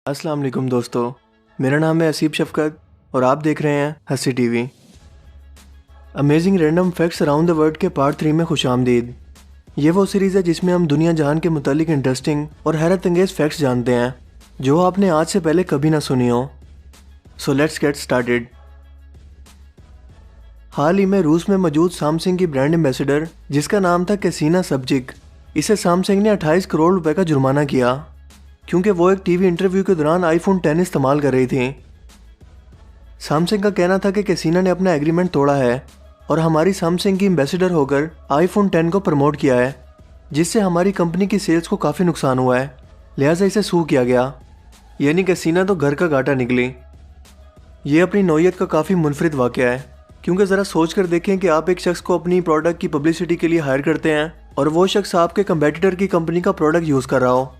अस्सलाम वालेकुम दोस्तों, मेरा नाम है असीब शफ़क़त और आप देख रहे हैं हंसी TV. Amazing random facts around the world के पार्ट 3 में खुशामदीद। ये वो सीरीज़ है जिसमें हम दुनिया जहान के मुतालिक इंटरेस्टिंग और हैरत अंगेज़ फैक्ट्स जानते हैं जो आपने आज से पहले कभी ना सुनी हो। So let's get started. हाल ही में रूस में मौजूद सैमसंग की ब्रांड एम्बेसडर जिसका नाम था कैसिना सबजिक, इसे सैमसंग ने 28 करोड़ रुपए का जुर्माना किया क्योंकि वो एक टीवी इंटरव्यू के दौरान आईफोन 10 इस्तेमाल कर रही थी। सैमसंग का कहना था कि कैसिना ने अपना एग्रीमेंट तोड़ा है और हमारी सैमसंग की एम्बेसडर होकर आईफोन 10 को प्रमोट किया है, जिससे हमारी कंपनी की सेल्स को काफ़ी नुकसान हुआ है, लिहाजा इसे सू किया गया। यानी कैसिना तो घर का घाटा निकली। ये अपनी नौयत का काफ़ी मुनफरिद वाक़या है, क्योंकि ज़रा सोच कर देखें कि आप एक शख्स को अपनी प्रोडक्ट की पब्लिसिटी के लिए हायर करते हैं और वो शख्स आपके कंपेटिटर की कंपनी का प्रोडक्ट यूज़ कर रहा हो,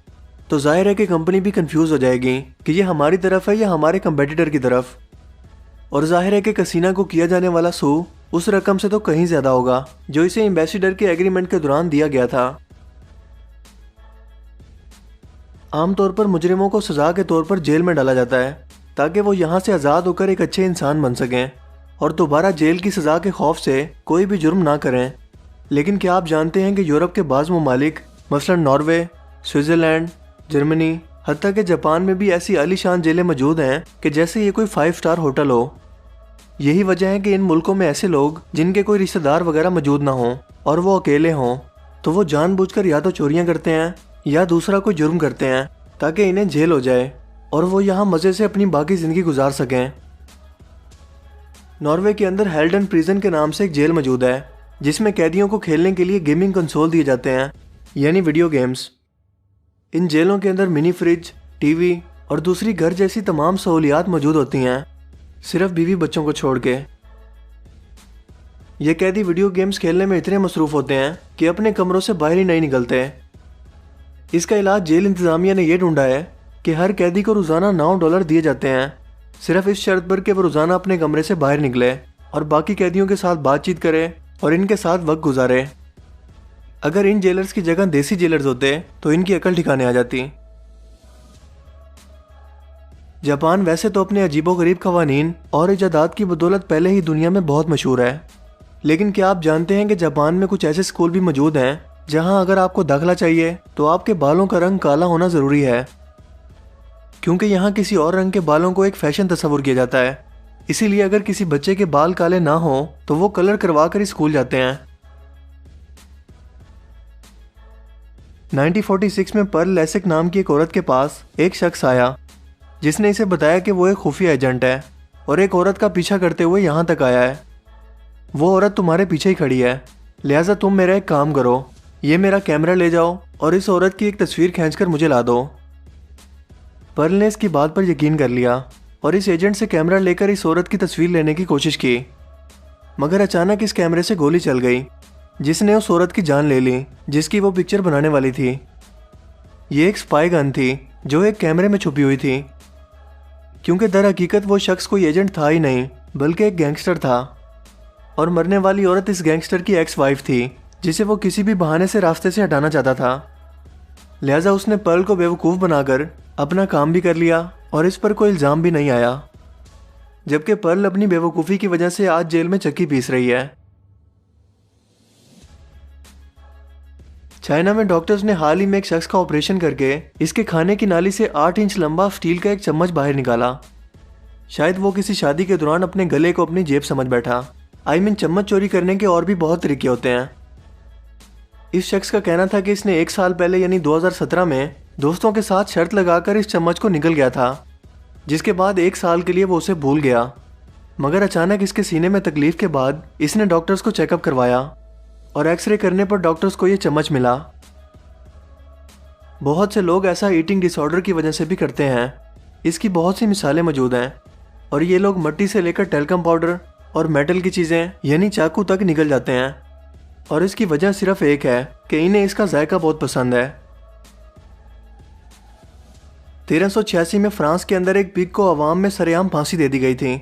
तो जाहिर है कि कंपनी भी कंफ्यूज हो जाएगी कि ये हमारी तरफ है या हमारे कंपेटिटर की तरफ। और जाहिर है कि कैसिना को किया जाने वाला सू उस रकम से तो कहीं ज़्यादा होगा जो इसे एम्बेसडर के एग्रीमेंट के दौरान दिया गया था। आमतौर पर मुजरिमों को सज़ा के तौर पर जेल में डाला जाता है ताकि वो यहाँ से आज़ाद होकर एक अच्छे इंसान बन सकें और दोबारा जेल की सज़ा के खौफ से कोई भी जुर्म ना करें। लेकिन क्या आप जानते हैं कि यूरोप के बाज़ ममालिक मसलन नॉर्वे, स्विट्ज़रलैंड, जर्मनी, हत्ता के जापान में भी ऐसी आलीशान जेलें मौजूद हैं कि जैसे ये कोई 5 स्टार होटल हो। यही वजह है कि इन मुल्कों में ऐसे लोग जिनके कोई रिश्तेदार वगैरह मौजूद ना हों और वो अकेले हों, तो वो जानबूझकर या तो चोरियां करते हैं या दूसरा कोई जुर्म करते हैं ताकि इन्हें जेल हो जाए और वो यहाँ मज़े से अपनी बाकी ज़िंदगी गुजार सकें। नॉर्वे के अंदर हेल्डन प्रिजन के नाम से एक जेल मौजूद है जिसमें कैदियों को खेलने के लिए गेमिंग कंसोल दिए जाते हैं, यानी वीडियो गेम्स। इन जेलों के अंदर मिनी फ्रिज, टीवी और दूसरी घर जैसी तमाम सहूलियात मौजूद होती हैं, सिर्फ बीवी बच्चों को छोड़ के। ये कैदी वीडियो गेम्स खेलने में इतने मसरूफ़ होते हैं कि अपने कमरों से बाहर ही नहीं निकलते। इसका इलाज जेल इंतज़ामिया ने यह ढूंढा है कि हर कैदी को रोज़ाना $9 दिए जाते हैं, सिर्फ इस शर्त पर कि वो रोज़ाना अपने कमरे से बाहर निकले और बाकी कैदियों के साथ बातचीत करे और इनके साथ वक्त गुजारे। अगर इन जेलर्स की जगह देसी जेलर्स होते तो इनकी अकल ठिकाने आ जाती। जापान वैसे तो अपने अजीबोगरीब क़वानीन और इजादात की बदौलत पहले ही दुनिया में बहुत मशहूर है, लेकिन क्या आप जानते हैं कि जापान में कुछ ऐसे स्कूल भी मौजूद हैं जहां अगर आपको दाखिला चाहिए तो आपके बालों का रंग काला होना ज़रूरी है, क्योंकि यहाँ किसी और रंग के बालों को एक फैशन तस्वुर किया जाता है। इसीलिए अगर किसी बच्चे के बाल काले ना हो तो वो कलर करवा कर ही स्कूल जाते हैं। 1946 में पर्ल लेसिक नाम की एक औरत के पास एक शख्स आया जिसने इसे बताया कि वो एक खुफिया एजेंट है और एक औरत का पीछा करते हुए यहाँ तक आया है। वो औरत तुम्हारे पीछे ही खड़ी है, लिहाजा तुम मेरा एक काम करो, ये मेरा कैमरा ले जाओ और इस औरत की एक तस्वीर खींचकर मुझे ला दो। पर्ल ने इसकी बात पर यकीन कर लिया और इस एजेंट से कैमरा लेकर इस औरत की तस्वीर लेने की कोशिश की, मगर अचानक इस कैमरे से गोली चल गई जिसने उस औरत की जान ले ली जिसकी वो पिक्चर बनाने वाली थी। ये एक स्पाई गन थी जो एक कैमरे में छुपी हुई थी, क्योंकि दर हकीकत वो शख्स कोई एजेंट था ही नहीं बल्कि एक गैंगस्टर था और मरने वाली औरत इस गैंगस्टर की एक्स वाइफ थी जिसे वो किसी भी बहाने से रास्ते से हटाना चाहता था। लिहाजा उसने पर्ल को बेवकूफ़ बनाकर अपना काम भी कर लिया और इस पर कोई इल्ज़ाम भी नहीं आया, जबकि पर्ल अपनी बेवकूफ़ी की वजह से आज जेल में चक्की पीस रही है। चाइना में डॉक्टर्स ने हाल ही में एक शख्स का ऑपरेशन करके इसके खाने की नाली से 8 इंच लंबा स्टील का एक चम्मच बाहर निकाला। शायद वो किसी शादी के दौरान अपने गले को अपनी जेब समझ बैठा। चम्मच चोरी करने के और भी बहुत तरीके होते हैं। इस शख्स का कहना था कि इसने 1 साल पहले यानी 2017 में दोस्तों के साथ शर्त लगाकर इस चम्मच को निकल गया था, जिसके बाद 1 साल के लिए वो उसे भूल गया। मगर अचानक इसके सीने में तकलीफ के बाद इसने डॉक्टर्स को चेकअप करवाया और एक्सरे करने पर डॉक्टर्स को ये चम्मच मिला। बहुत से लोग ऐसा ईटिंग डिसऑर्डर की वजह से भी करते हैं। इसकी बहुत सी मिसालें मौजूद हैं और ये लोग मिट्टी से लेकर टेल्कम पाउडर और मेटल की चीज़ें यानी चाकू तक निकल जाते हैं, और इसकी वजह सिर्फ एक है कि इन्हें इसका जायका बहुत पसंद है। 1386 में फ्रांस के अंदर एक पिग को अवाम में सरेआम फांसी दे दी गई थी।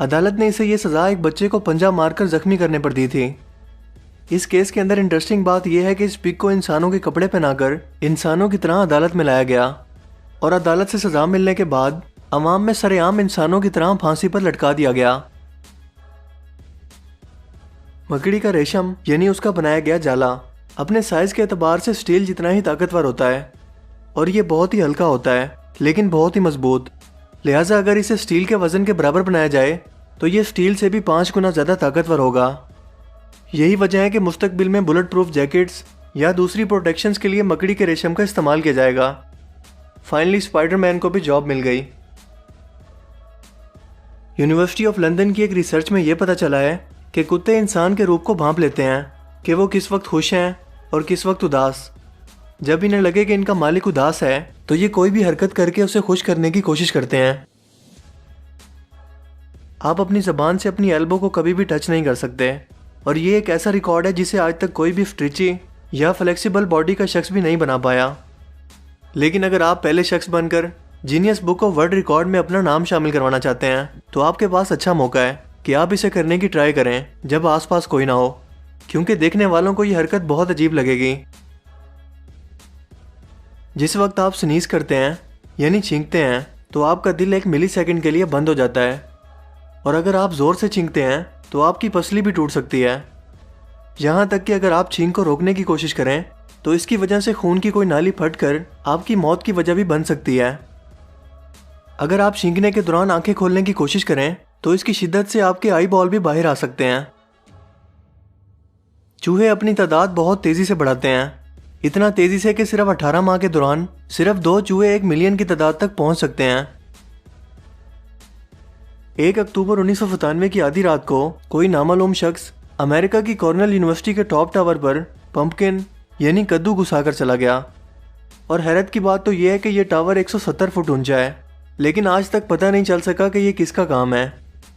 अदालत ने इसे ये सज़ा एक बच्चे को पंजा मारकर जख्मी करने पर दी थी। इस केस के अंदर इंटरेस्टिंग बात यह है कि इस पिग को इंसानों के कपड़े पहनाकर इंसानों की तरह अदालत में लाया गया और अदालत से सजा मिलने के बाद अवाम में सरेआम इंसानों की तरह फांसी पर लटका दिया गया। मकड़ी का रेशम यानी उसका बनाया गया जाला अपने साइज के एतबार से स्टील जितना ही ताकतवर होता है और ये बहुत ही हल्का होता है लेकिन बहुत ही मजबूत। लिहाजा अगर इसे स्टील के वजन के बराबर बनाया जाए तो ये स्टील से भी 5 गुना ज़्यादा ताकतवर होगा। यही वजह है कि मुस्तकबिल में बुलेट प्रूफ जैकेट्स या दूसरी प्रोटेक्शंस के लिए मकड़ी के रेशम का इस्तेमाल किया जाएगा। फाइनली स्पाइडरमैन को भी जॉब मिल गई। यूनिवर्सिटी ऑफ लंदन की एक रिसर्च में यह पता चला है कि कुत्ते इंसान के रूप को भांप लेते हैं कि वो किस वक्त खुश हैं और किस वक्त उदास। जब इन्हें लगे कि इनका मालिक उदास है तो ये कोई भी हरकत करके उसे खुश करने की कोशिश करते हैं। आप अपनी ज़बान से अपनी एल्बो को कभी भी टच नहीं कर सकते और ये एक ऐसा रिकॉर्ड है जिसे आज तक कोई भी स्ट्रेची या फ्लेक्सिबल बॉडी का शख्स भी नहीं बना पाया। लेकिन अगर आप पहले शख्स बनकर genius book of world record में अपना नाम शामिल करवाना चाहते हैं तो आपके पास अच्छा मौका है कि आप इसे करने की ट्राई करें जब आसपास कोई ना हो, क्योंकि देखने वालों को यह हरकत बहुत अजीब लगेगी। जिस वक्त आप स्नीज करते हैं यानी छींकते हैं तो आपका दिल 1 मिलीसेकंड के लिए बंद हो जाता है और अगर आप ज़ोर से छींकते हैं तो आपकी पसली भी टूट सकती है। यहाँ तक कि अगर आप छींक को रोकने की कोशिश करें तो इसकी वजह से खून की कोई नाली फटकर आपकी मौत की वजह भी बन सकती है। अगर आप छींकने के दौरान आंखें खोलने की कोशिश करें तो इसकी शिद्दत से आपके आई बॉल भी बाहर आ सकते हैं। चूहे अपनी तादाद बहुत तेज़ी से बढ़ाते हैं, इतना तेज़ी से कि सिर्फ 18 माह के दौरान सिर्फ 2 चूहे 1 मिलियन की तादाद तक पहुंच सकते हैं। 1 अक्टूबर 1997 की आधी रात को कोई नामालूम शख्स अमेरिका की कॉर्नेल यूनिवर्सिटी के टॉप टावर पर पंपकिन यानी कद्दू घुसाकर चला गया। और हैरत की बात तो यह है कि यह टावर 170 फुट ऊंचा है, लेकिन आज तक पता नहीं चल सका कि यह किसका काम है।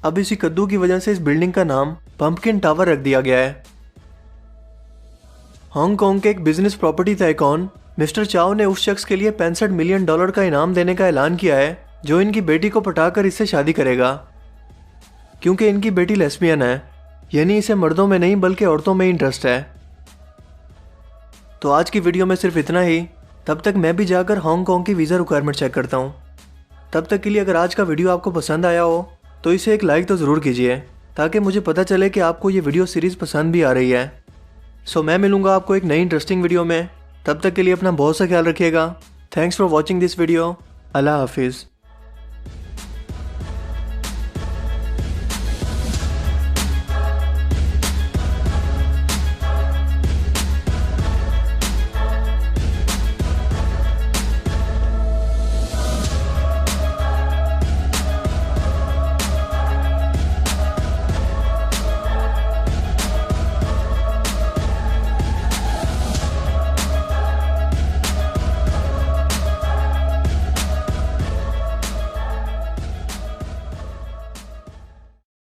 अब इसी कद्दू की वजह से इस बिल्डिंग का नाम पंपकिन टावर रख दिया गया है। हांगकांग के एक बिजनेस प्रॉपर्टी टाइकून मिस्टर चाओ ने उस शख्स के लिए $65 मिलियन का इनाम देने का ऐलान किया है जो इनकी बेटी को पटाकर इससे शादी करेगा, क्योंकि इनकी बेटी लेस्बियन है, यानी इसे मर्दों में नहीं बल्कि औरतों में इंटरेस्ट है। तो आज की वीडियो में सिर्फ इतना ही। तब तक मैं भी जाकर हांगकांग की वीज़ा रिक्वायरमेंट चेक करता हूँ। तब तक के लिए अगर आज का वीडियो आपको पसंद आया हो तो इसे एक लाइक तो ज़रूर कीजिए ताकि मुझे पता चले कि आपको ये वीडियो सीरीज़ पसंद भी आ रही है। सो मैं मिलूँगा आपको एक नई इंटरेस्टिंग वीडियो में। तब तक के लिए अपना बहुत सा ख्याल रखिएगा। Thanks for watching this video. अल्लाह हाफिज़।